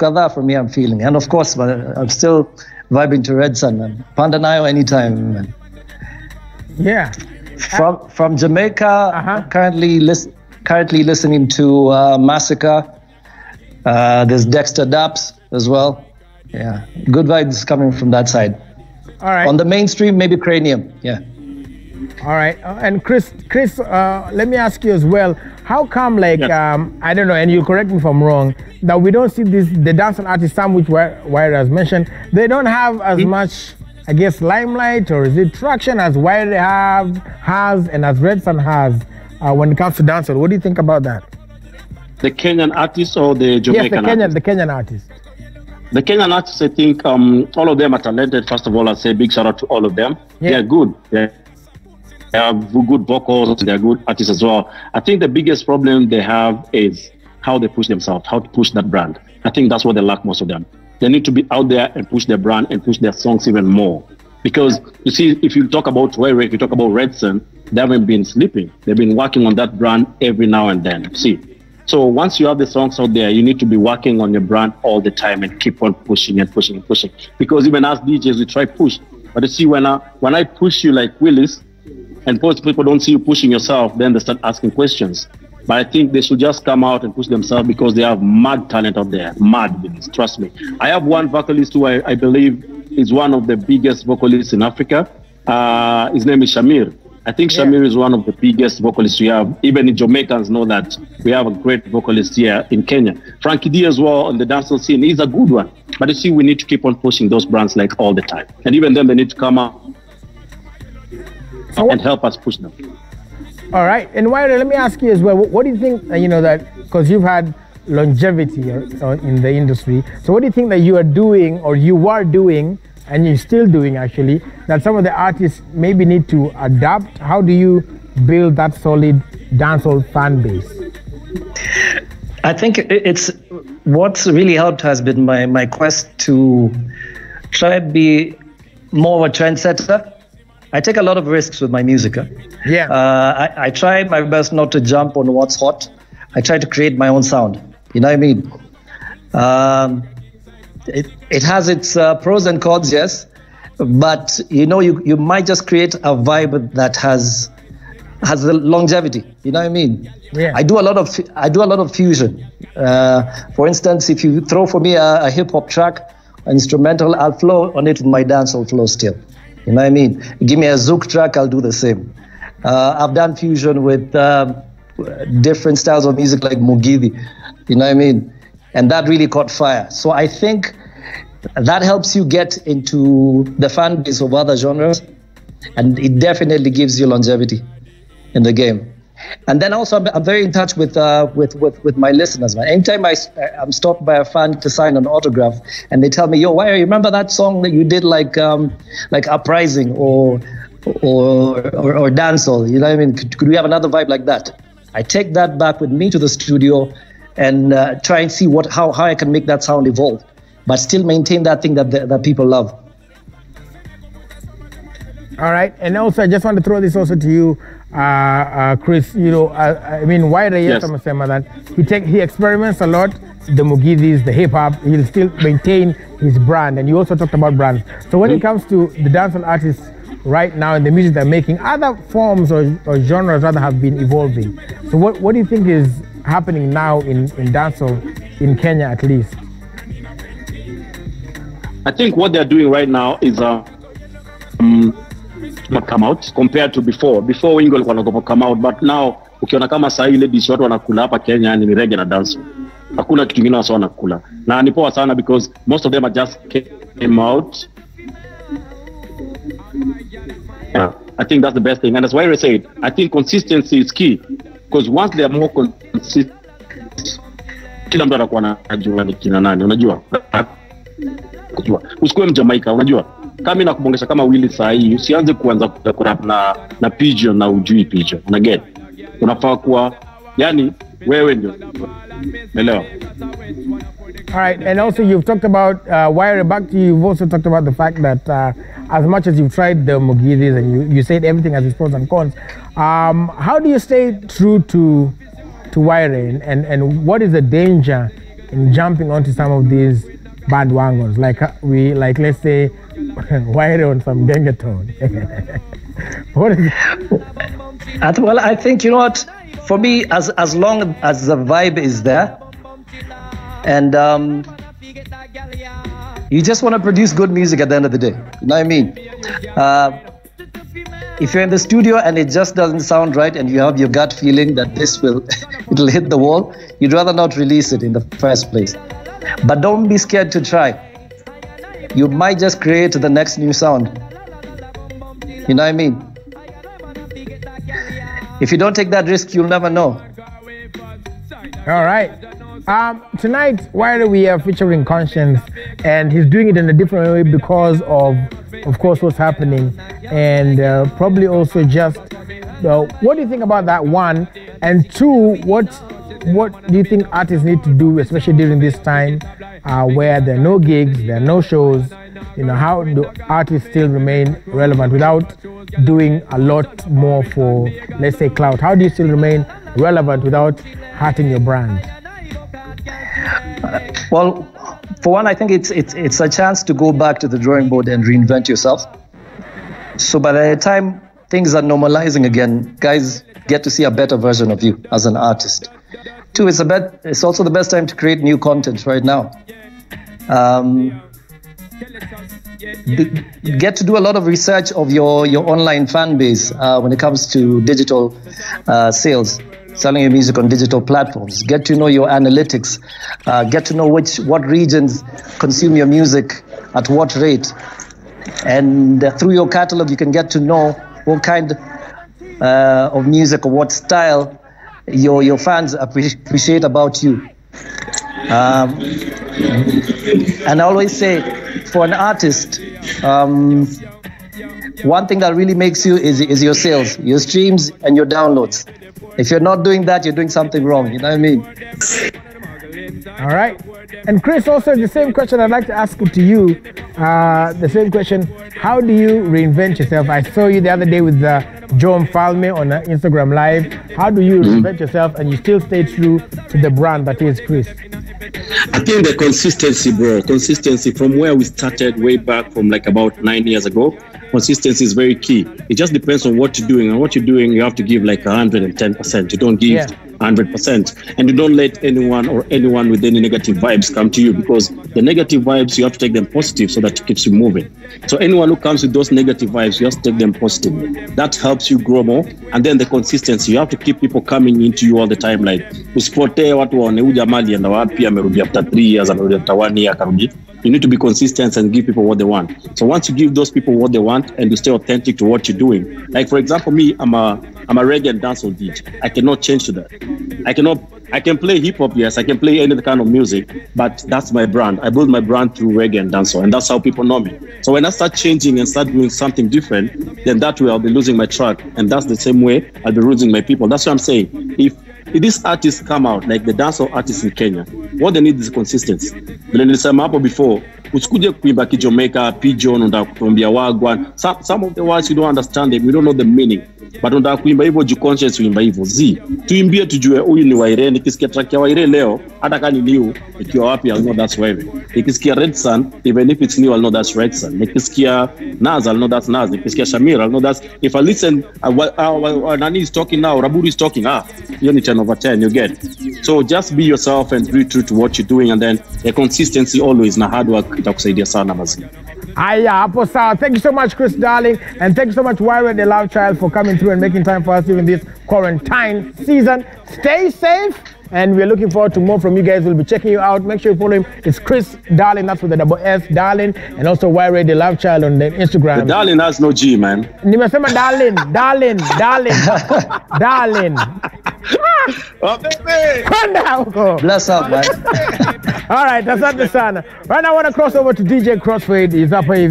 kadhaa from here I'm feeling. And of course, I'm still vibing to Red Sun, man. Pandanayo anytime, man. Yeah. From Jamaica, currently listening to Massacre. There's Dexter Daps as well. Yeah, good vibes coming from that side. All right. On the mainstream, maybe Cranium. Yeah. All right. And Kriss, let me ask you as well. How come, like, I don't know, and you correct me if I'm wrong, that we don't see the dancehall artists, some which Wyre has mentioned, they don't have as much, I guess, limelight, or is it traction as Wyre has and as Red Sun has when it comes to dancehall? What do you think about that? The Kenyan artists or the Jamaican artists? The Kenyan artists. The Kenyan artists, I think all of them are talented. First of all, I say big shout out to all of them. Yeah. They're good. They have good vocals. They're good artists as well. I think the biggest problem they have is how they push themselves, how to push that brand. I think that's what they lack, most of them. They need to be out there and push their brand and push their songs even more. Because you see, if you talk about Wyre, if you talk about Red Sun, they haven't been sleeping. They've been working on that brand every now and then. See, so once you have the songs out there, you need to be working on your brand all the time and keep on pushing and pushing and pushing. Because even as DJs, we try push. But you see, when I push you like Willis, and most people don't see you pushing yourself, then they start asking questions. But I think they should just come out and push themselves because they have mad talent out there. Mad, trust me. I have one vocalist who I believe is one of the biggest vocalists in Africa. His name is Shamir. I think Shamir is one of the biggest vocalists we have. Even the Jamaicans know that we have a great vocalist here in Kenya. Frankie D as well on the dancehall scene. He's a good one. But you see, we need to keep on pushing those brands like all the time. And even them, they need to come out and help us push them. All right. And Wyre, let me ask you as well, what do you think, that, because you've had longevity in the industry, so what do you think that you are doing, or you were doing, and you're still doing actually, that some of the artists maybe need to adapt? How do you build that solid dancehall fan base? I think it's what's really helped has been my quest to try and be more of a trendsetter. I take a lot of risks with my music. Yeah. I try my best not to jump on what's hot. I try to create my own sound. You know what I mean? It has its pros and cons, yes, but you might just create a vibe that has the longevity. You know what I mean? Yeah. I do a lot of fusion. For instance, if you throw for me a hip hop track, instrumental, I'll flow on it with my dancehall flow still. You know what I mean? Give me a zouk track, I'll do the same. I've done fusion with different styles of music like Mugithi. You know what I mean? And that really caught fire. So I think that helps you get into the fan base of other genres, and it definitely gives you longevity in the game. And then also, I'm very in touch with my listeners, man. Anytime I'm stopped by a fan to sign an autograph, and they tell me, "Yo, Wyre, you remember that song that you did like Uprising or dancehall? You know what I mean? Could we have another vibe like that?" I take that back with me to the studio and try and see how I can make that sound evolve, but still maintain that thing that people love. All right, and also I just want to throw this also to you, Kriss. I mean, Wyre, yes, I'm saying that he experiments a lot. The Mugidhis, the hip hop, he'll still maintain his brand. And you also talked about brands. So when it comes to the dancehall artists right now and the music they're making, other forms or genres rather have been evolving. So what do you think is happening now in dancehall in Kenya, at least? I think what they're doing right now is not come out compared to before. Before wengi walikuwa wanaogopa come out, but now ukiona kama saa ile dish watu wanakula hapa Kenya ni reggae na dance. Hakuna kitu kingine wao wanakula. Na ni poa sana because most of them are just came out. Yeah, I think that's the best thing. And as Wyre said, I think consistency is key, because once they are more consistent, kila mtu atakuwa anajua ni kina nani, unajua? Usikuwe Mjamaika, unajua? Kama mimi nakubongesha kama Willy saa hii, usianze kuanza kurap na pigeon na ujui pigeon. Unaget? Unafaa kuwa yani wewe ndio. Unaelewa? All right, and also you've talked about Wyre. Back to you, you've also talked about the fact that as much as you've tried the Mugidhis and you said everything has its pros and cons, how do you stay true to Wyre, and what is the danger in jumping onto some of these bandwagons, like let's say Wyre on some Gengetone? What is it? Well, I think, you know what, for me, as long as the vibe is there, and you just want to produce good music at the end of the day. You know what I mean? If you're in the studio and it just doesn't sound right, and you have your gut feeling that it'll hit the wall, you'd rather not release it in the first place. But don't be scared to try. You might just create the next new sound. You know what I mean? If you don't take that risk, you'll never know. All right. Tonight, Wyre, we are featuring Conscience, and he's doing it in a different way because of course, what's happening, and probably also just, what do you think about that, one? And two, what do you think artists need to do, especially during this time where there are no gigs, there are no shows? You know, how do artists still remain relevant without doing a lot more for, let's say, clout? How do you still remain relevant without hurting your brand? Well, for one, I think it's a chance to go back to the drawing board and reinvent yourself. So by the time things are normalizing again, guys get to see a better version of you as an artist. Two, it's also the best time to create new content right now. Get to do a lot of research of your online fan base when it comes to digital sales, selling your music on digital platforms. Get to know your analytics. Get to know what regions consume your music at what rate. And through your catalog, you can get to know what kind of music or what style your fans appreciate about you. And I always say, for an artist, one thing that really makes you is your sales, your streams and your downloads. If you're not doing that, you're doing something wrong. You know what I mean? All right. And Kriss, also the same question I'd like to ask it to you. The same question, how do you reinvent yourself? I saw you the other day with Joe Falme on Instagram Live. How do you reinvent yourself and you still stay true to the brand that is Kriss? I think the consistency, bro. Consistency from where we started way back from like about 9 years ago. Consistency is very key. It just depends on what you're doing. And what you're doing, you have to give like 110%. You don't give 100%. And you don't let anyone with any negative vibes come to you, because the negative vibes, you have to take them positive so that it keeps you moving. So anyone who comes with those negative vibes, you have to take them positive. That helps you grow more. And then the consistency, you have to keep people coming into you all the time. Like, usipotee watu waone huyu jamaa alienda wapi, amerudi after 3 years, amerudi after 1 year, akarudi. You need to be consistent and give people what they want. So once you give those people what they want and you stay authentic to what you're doing, like for example, me, I'm a reggae and dancehall DJ. I cannot change to that. I can play hip hop, yes, I can play any kind of music, but that's my brand. I build my brand through reggae and dancehall, and that's how people know me. So when I start changing and start doing something different, then that way I'll be losing my track, and that's the same way I'll be losing my people. That's what I'm saying. If these artists come out, like the dancehall artists in Kenya, what they need is consistency. Vile nilisema hapo before, usikuje kuimba kijomeka, pigeon, unataka kutuambia wagwan. Some of the words you don't understand them, you don't know the meaning. But unataka kuimba hivyo, ju conscious uimba hivyo. Tuimbie tujue huyu ni Wyre. Nikisikia track ya Wyre leo, hata kama ni new, ikiwa wapi, I'll know that's Wyre. Nikisikia Red Sun, even if it's new, I'll know that's Red Sun. Nikisikia Naz, I'll know that's Naz. Nikisikia Shamir, I'll know that's. If I listen, Nani is talking now, Raburi is talking, you're 10 over 10, you get. So just be yourself and be true to what you're doing, and then the consistency always na hard work itakusaidia sana mazi. Hapo sawa. Thank you so much, Kriss Darlin, and thank you so much, Wyre the Love Child, for coming through and making time for us during this quarantine season. Stay safe, and we're looking forward to more from you guys. We'll be checking you out. Make sure you follow him. It's Kriss Darlin, that's with the double S, Darlin, and also Wyre the Love Child on the Instagram. The Darlin has no G, man. Nimesema Darlin. Oh, baby. Bless up, man. All right, asante sana. Right now I want to cross over to DJ Crossfade. He's up here.